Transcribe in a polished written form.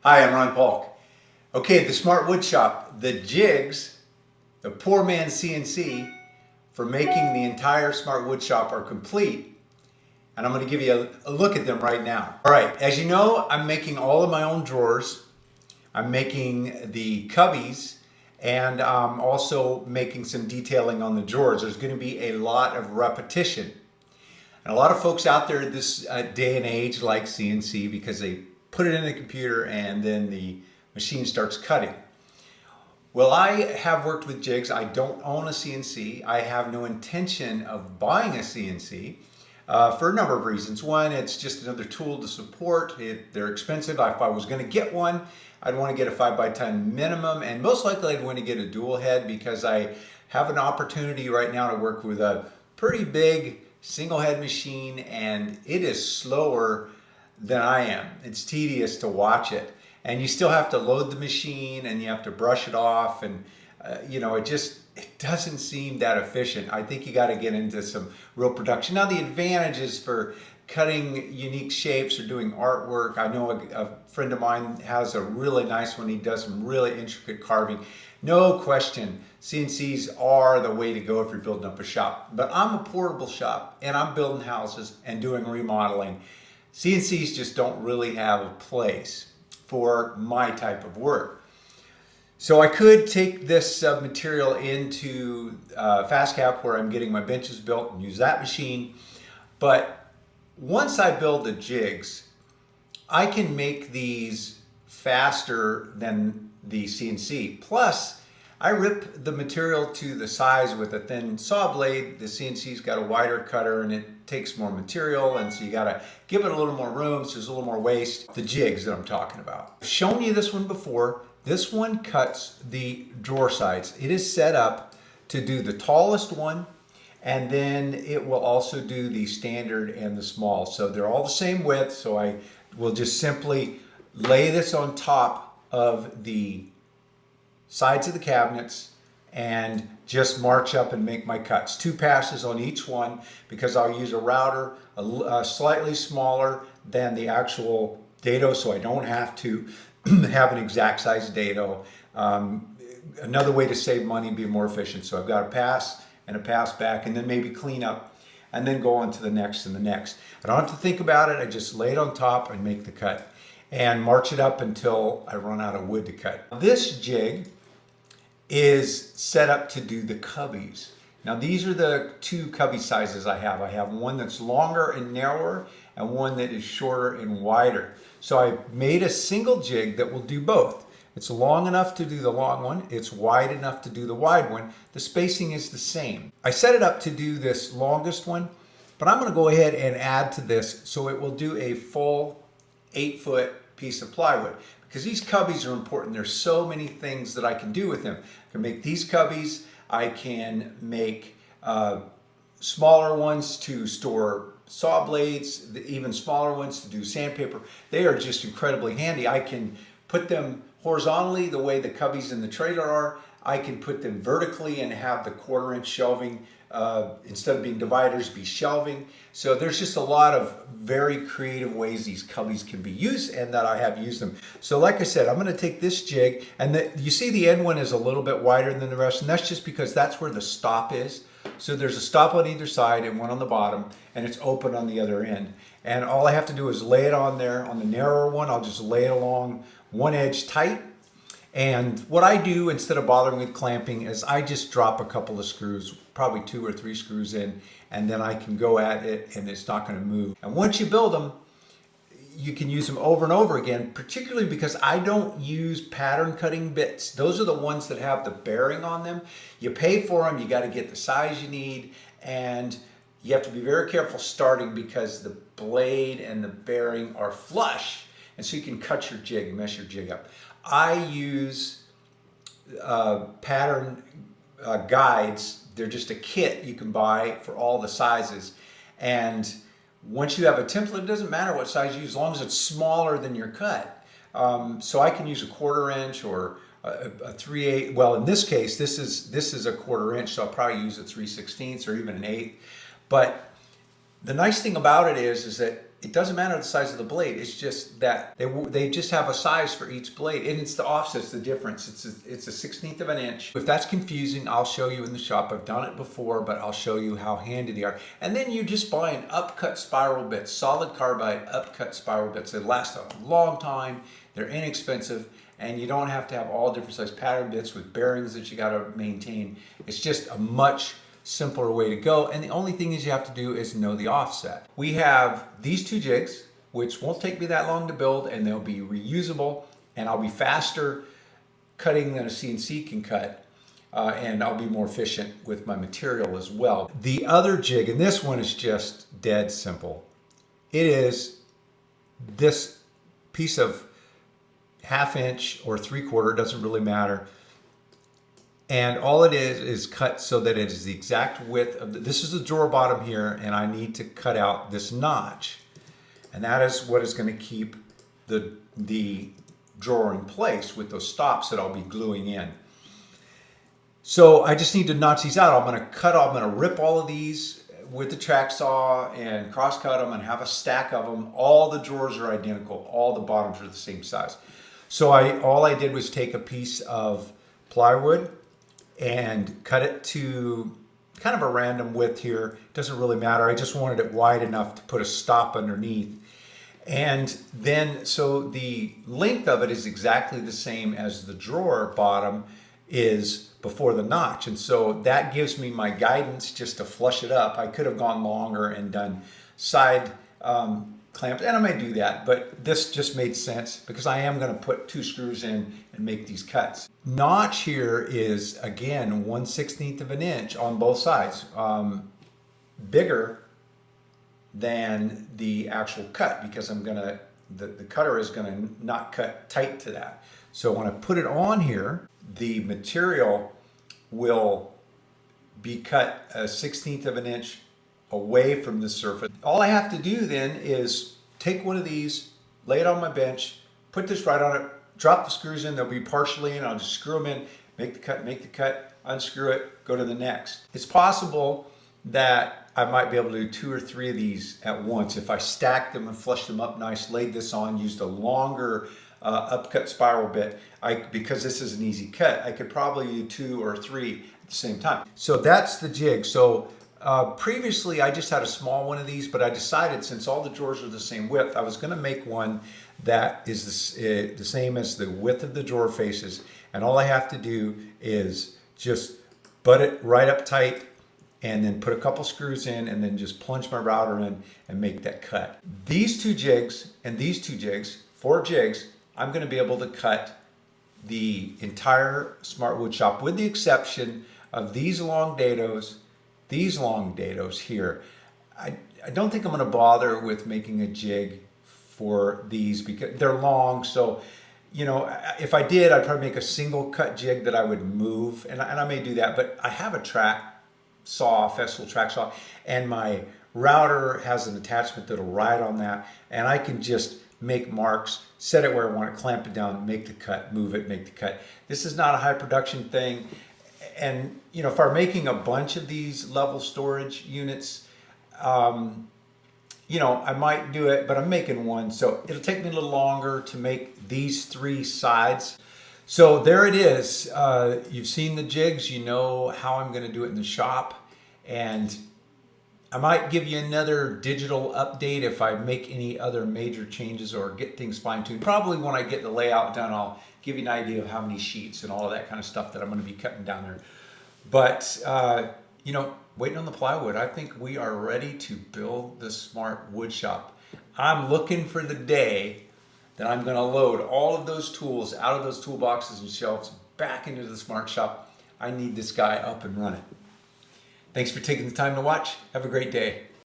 Hi, I'm Ron Paulk. Okay, the Smart Woodshop, the jigs, the poor man's CNC for making the entire Smart Woodshop are complete. And I'm going to give you a look at them right now. All right, as you know, I'm making all of my own drawers. I'm making the cubbies, and I'm also making some detailing on the drawers. There's going to be a lot of repetition. And a lot of folks out there this day and age like CNC because they put it in the computer and then the machine starts cutting. Well, I have worked with jigs. I don't own a CNC. I have no intention of buying a CNC for a number of reasons. One, it's just another tool to support. They're expensive. If I was going to get one, I'd want to get a 5x10 minimum, and most likely I'd want to get a dual head because I have an opportunity right now to work with a pretty big single head machine, and it is slower than I am. It's tedious to watch it, and you still have to load the machine and you have to brush it off, and it doesn't seem that efficient. I think you got to get into some real production. Now, the advantages for cutting unique shapes or doing artwork, I know a friend of mine has a really nice one. He does some really intricate carving. No question, CNCs are the way to go if you're building up a shop. But I'm a portable shop and I'm building houses and doing remodeling. CNCs just don't really have a place for my type of work. So I could take this material into FastCap where I'm getting my benches built and use that machine. But once I build the jigs, I can make these faster than the CNC. Plus, I rip the material to the size with a thin saw blade. The CNC's got a wider cutter and it takes more material, and so you gotta give it a little more room, so there's a little more waste. The jigs that I'm talking about. I've shown you this one before. This one cuts the drawer sides. It is set up to do the tallest one, and then it will also do the standard and the small. So they're all the same width, so I will just simply lay this on top of the sides of the cabinets and just march up and make my cuts. 2 passes on each one because I'll use a router slightly smaller than the actual dado, so I don't have to have an exact size dado. Another way to save money and be more efficient. So I've got a pass and a pass back, and then maybe clean up and then go on to the next and the next. I don't have to think about it. I just lay it on top and make the cut and march it up until I run out of wood to cut. This jig is set up to do the cubbies. Now, these are the 2 cubby sizes I have. I have one that's longer and narrower and one that is shorter and wider. So I made a single jig that will do both. It's long enough to do the long one. It's wide enough to do the wide one. The spacing is the same. I set it up to do this longest one, but I'm going to go ahead and add to this so it will do a full 8-foot piece of plywood, because these cubbies are important. There's so many things that I can do with them. I can make these cubbies. I can make smaller ones to store saw blades, even smaller ones to do sandpaper. They are just incredibly handy. I can put them horizontally the way the cubbies in the trailer are. I can put them vertically and have the 1/4-inch shelving, instead of being dividers, be shelving. So there's just a lot of very creative ways these cubbies can be used and that I have used them. So like I said, I'm going to take this jig, and you see the end one is a little bit wider than the rest, and that's just because that's where the stop is. So there's a stop on either side and one on the bottom, and it's open on the other end. And all I have to do is lay it on there. On the narrower one, I'll just lay it along one edge tight. And what I do instead of bothering with clamping is I just drop a couple of screws, probably 2 or 3 screws in, and then I can go at it and it's not going to move. And once you build them, you can use them over and over again, particularly because I don't use pattern cutting bits. Those are the ones that have the bearing on them. You pay for them, you got to get the size you need, and you have to be very careful starting because the blade and the bearing are flush, and so you can cut your jig and mess your jig up. I use pattern guides. They're just a kit you can buy for all the sizes, and once you have a template, it doesn't matter what size you use as long as it's smaller than your cut. So I can use a 1/4-inch or a 3/8. Well, in this case, this is a 1/4-inch, so I'll probably use a 3/16 or even an 1/8. But the nice thing about it is that it doesn't matter the size of the blade. It's just that they just have a size for each blade, and it's the offset's the difference. It's a 16th of an inch. If that's confusing, I'll show you in the shop. I've done it before, but I'll show you how handy they are. And then you just buy an upcut spiral bit, solid carbide upcut spiral bits. They last a long time. They're inexpensive, and you don't have to have all different size pattern bits with bearings that you got to maintain. It's just a much simpler way to go, and the only thing is you have to do is know the offset. We have these two jigs, which won't take me that long to build, and they'll be reusable, and I'll be faster cutting than a CNC can cut, and I'll be more efficient with my material as well. The other jig, and this one is just dead simple. It is this piece of 1/2 inch or 3/4, doesn't really matter. And all it is cut so that it is the exact width of this is the drawer bottom here, and I need to cut out this notch. And that is what is going to keep the drawer in place with those stops that I'll be gluing in. So I just need to notch these out. I'm going to rip all of these with the track saw and cross cut them and have a stack of them. All the drawers are identical. All the bottoms are the same size. So all I did was take a piece of plywood and cut it to kind of a random width here. Doesn't really matter. I just wanted it wide enough to put a stop underneath. And then, so the length of it is exactly the same as the drawer bottom is before the notch. And so that gives me my guidance just to flush it up. I could have gone longer and done side clamps, and I may do that, but this just made sense because I am going to put 2 screws in and make these cuts. Notch here is, again, 1/16 of an inch on both sides, bigger than the actual cut because the cutter is going to not cut tight to that. So when I put it on here, the material will be cut a 1/16 of an inch away from the surface. All I have to do then is take one of these, lay it on my bench, put this right on it, drop the screws in, they'll be partially in, I'll just screw them in, make the cut, unscrew it, go to the next. It's possible that I might be able to do 2 or 3 of these at once. If I stacked them and flushed them up nice, laid this on, used a longer upcut spiral bit, because this is an easy cut, I could probably do 2 or 3 at the same time. So that's the jig. So previously I just had a small one of these, but I decided since all the drawers are the same width, I was going to make one that is the same as the width of the drawer faces, and all I have to do is just butt it right up tight and then put a couple screws in and then just plunge my router in and make that cut. These 2 jigs and these 2 jigs, 4 jigs, I'm going to be able to cut the entire Smart Woodshop with the exception of these long dados here. I don't think I'm going to bother with making a jig for these because they're long. So, you know, if I did, I'd probably make a single cut jig that I would move, and I may do that. But I have a track saw, Festool track saw, and my router has an attachment that'll ride on that, and I can just make marks, set it where I want it, clamp it down, make the cut, move it, make the cut. This is not a high production thing. And, you know, if I'm making a bunch of these level storage units, you know, I might do it, but I'm making one. So it'll take me a little longer to make these 3 sides. So there it is. You've seen the jigs. You know how I'm going to do it in the shop. And I might give you another digital update if I make any other major changes or get things fine-tuned. Probably when I get the layout done, I'll give you an idea of how many sheets and all of that kind of stuff that I'm going to be cutting down there. But, you know, waiting on the plywood, I think we are ready to build the Smart Woodshop. I'm looking for the day that I'm going to load all of those tools out of those toolboxes and shelves back into the Smart Shop. I need this guy up and running. Thanks for taking the time to watch. Have a great day.